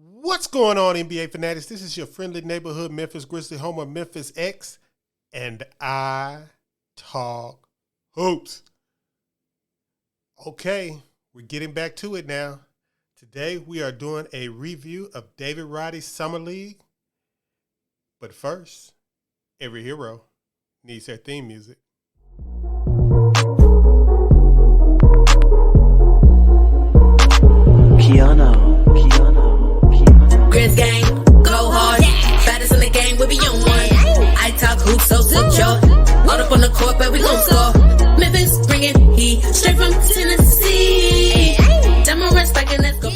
What's going on, NBA fanatics? This is your friendly neighborhood Memphis Grizzlies, home of Memphis X, and I talk hoops. Okay, we're getting back to it now. Today we are doing a review of David Roddy's Summer League. But first, every hero needs their theme music. KeyAno. Grizz gang, go hard. Baddest in the game, we be on one. I talk hoops, so secure. All up on the court, but we gon' score. Memphis bringing heat straight from Tennessee. Demarest back and let's go.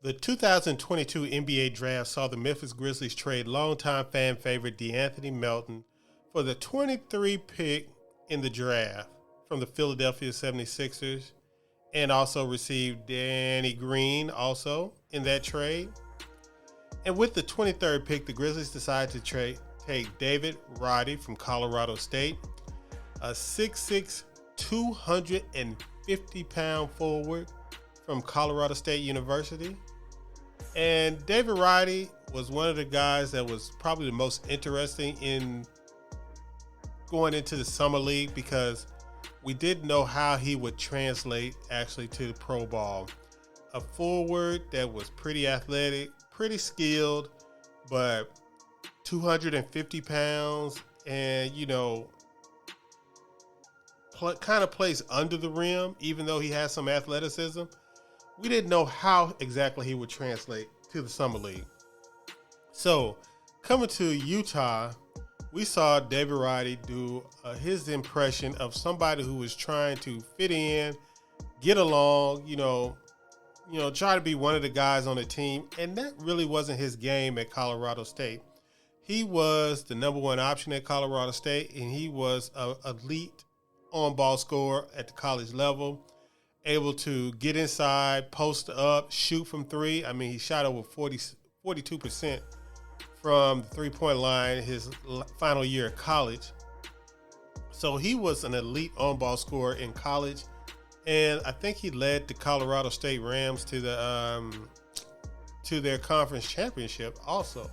The 2022 NBA Draft saw the Memphis Grizzlies trade longtime fan favorite DeAnthony Melton for the 23 pick in the draft from the Philadelphia 76ers, and also received Danny Green also in that trade. And with the 23rd pick, the Grizzlies decided to take David Roddy from Colorado State, a 6'6", 250-pound forward from Colorado State University. And David Roddy was one of the guys that was probably the most interesting in going into the Summer League, because we didn't know how he would translate actually to the pro ball. A forward that was pretty athletic, pretty skilled, but 250 pounds and, kind of plays under the rim, even though he has some athleticism. We didn't know how exactly he would translate to the Summer League. So coming to Utah, we saw David Roddy do his impression of somebody who was trying to fit in, get along, try to be one of the guys on the team. And that really wasn't his game at Colorado State. He was the number one option at Colorado State, and he was an elite on-ball scorer at the college level, able to get inside, post up, shoot from three. I mean, he shot over 42% from the three-point line his final year of college. So he was an elite on-ball scorer in college. And I think he led the Colorado State Rams to their conference championship also.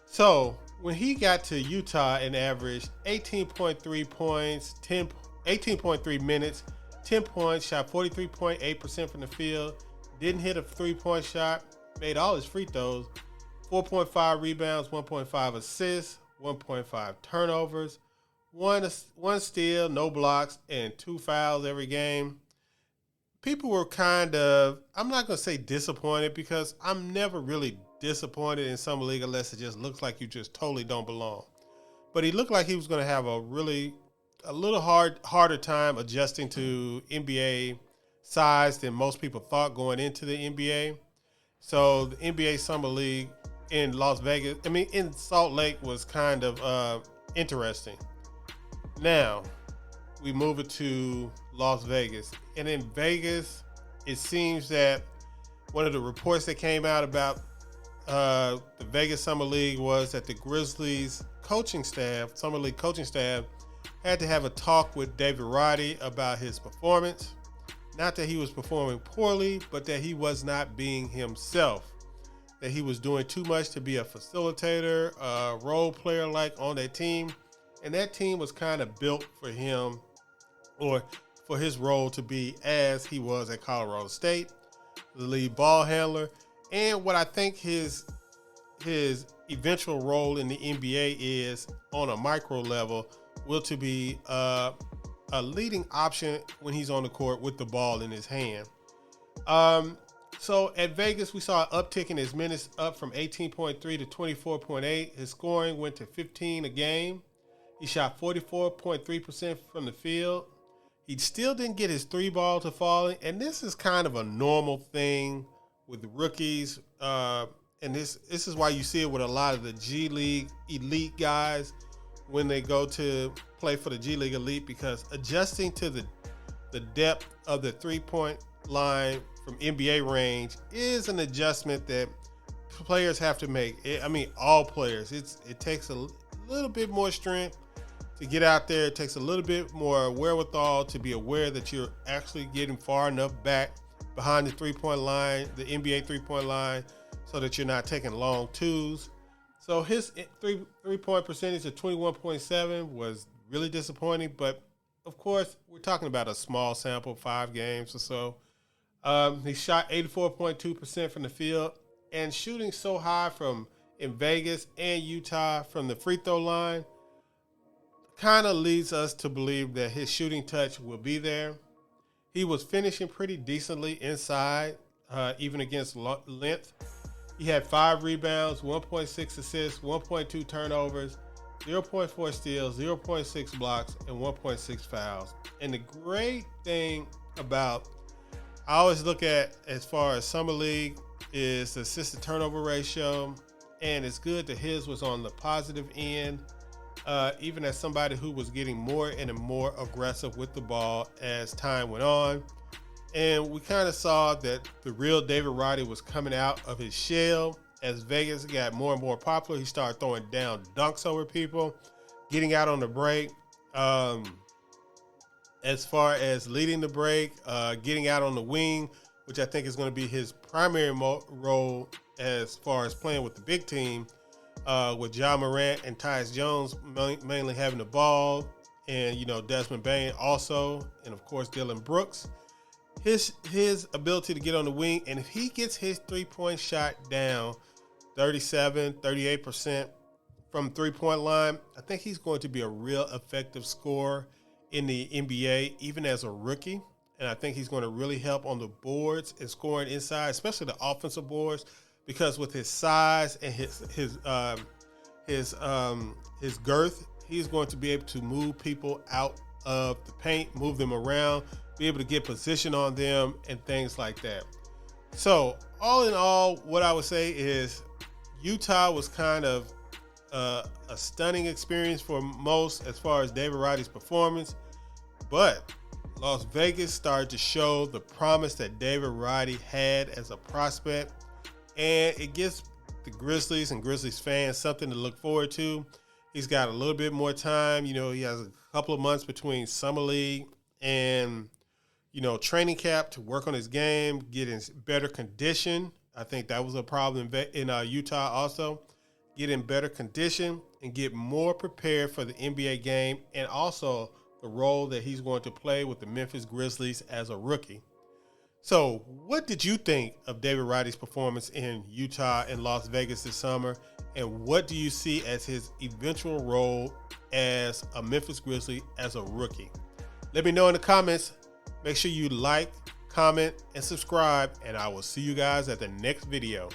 So when he got to Utah and averaged 18.3 points, 18.3 minutes, 10 points, shot 43.8% from the field, didn't hit a three-point shot, made all his free throws, 4.5 rebounds, 1.5 assists, 1.5 turnovers, one steal, no blocks, and 2 fouls every game. People were kind of, I'm not going to say disappointed, because I'm never really disappointed in Summer League unless it just looks like you just totally don't belong. But he looked like he was going to have a little harder time adjusting to NBA size than most people thought going into the NBA. So the NBA Summer League in in Salt Lake was kind of interesting. Now, we move it to Las Vegas. And in Vegas, it seems that one of the reports that came out about the Vegas Summer League was that the Grizzlies Summer League coaching staff, had to have a talk with David Roddy about his performance. Not that he was performing poorly, but that he was not being himself. That he was doing too much to be a facilitator, a role player like on that team. And that team was kind of built for him, or for his role to be as he was at Colorado State, the lead ball handler. And what I think his eventual role in the NBA is, on a micro level, will to be a leading option when he's on the court with the ball in his hand. So at Vegas, we saw an uptick in his minutes, up from 18.3 to 24.8. His scoring went to 15 a game. He shot 44.3% from the field. He still didn't get his three ball to falling, and this is kind of a normal thing with rookies. And this is why you see it with a lot of the G League elite guys when they go to play for the G League elite, because adjusting to the depth of the three-point line from NBA range is an adjustment that players have to make. All players. It takes a little bit more strength to get out there. It takes a little bit more wherewithal to be aware that you're actually getting far enough back behind the three-point line, the NBA three-point line, so that you're not taking long twos. So his three-point percentage of 21.7 was really disappointing, but of course, we're talking about a small sample, 5 games or so. He shot 84.2% from the field, and shooting so high in Vegas and Utah from the free throw line kind of leads us to believe that his shooting touch will be there. He was finishing pretty decently inside, even against length. He had 5 rebounds, 1.6 assists, 1.2 turnovers, 0.4 steals, 0.6 blocks, and 1.6 fouls. And the great thing about, I always look at as far as Summer League, is the assist to turnover ratio. And it's good that his was on the positive end, even as somebody who was getting more and more aggressive with the ball as time went on. And we kind of saw that the real David Roddy was coming out of his shell. As Vegas got more and more popular, he started throwing down dunks over people, getting out on the break. As far as leading the break, getting out on the wing, which I think is going to be his primary role as far as playing with the big team, with Ja Morant and Tyus Jones mainly having the ball, and Desmond Bane also, and of course Dylan Brooks. His ability to get on the wing, and if he gets his three-point shot down 38% from three-point line, I think he's going to be a real effective scorer in the NBA, even as a rookie. And I think he's going to really help on the boards and scoring inside, especially the offensive boards, because with his size and his girth, he's going to be able to move people out of the paint, move them around, be able to get position on them and things like that. So all in all, what I would say is Utah was kind of a stunning experience for most as far as David Roddy's performance, but Las Vegas started to show the promise that David Roddy had as a prospect, and it gives the Grizzlies and Grizzlies fans something to look forward to. He's got a little bit more time. He has a couple of months between Summer League and training camp to work on his game, get in better condition. I think that was a problem in Utah also. Get in better condition and get more prepared for the NBA game, and also the role that he's going to play with the Memphis Grizzlies as a rookie. So what did you think of David Roddy's performance in Utah and Las Vegas this summer? And what do you see as his eventual role as a Memphis Grizzly as a rookie? Let me know in the comments. Make sure you like, comment, and subscribe, and I will see you guys at the next video.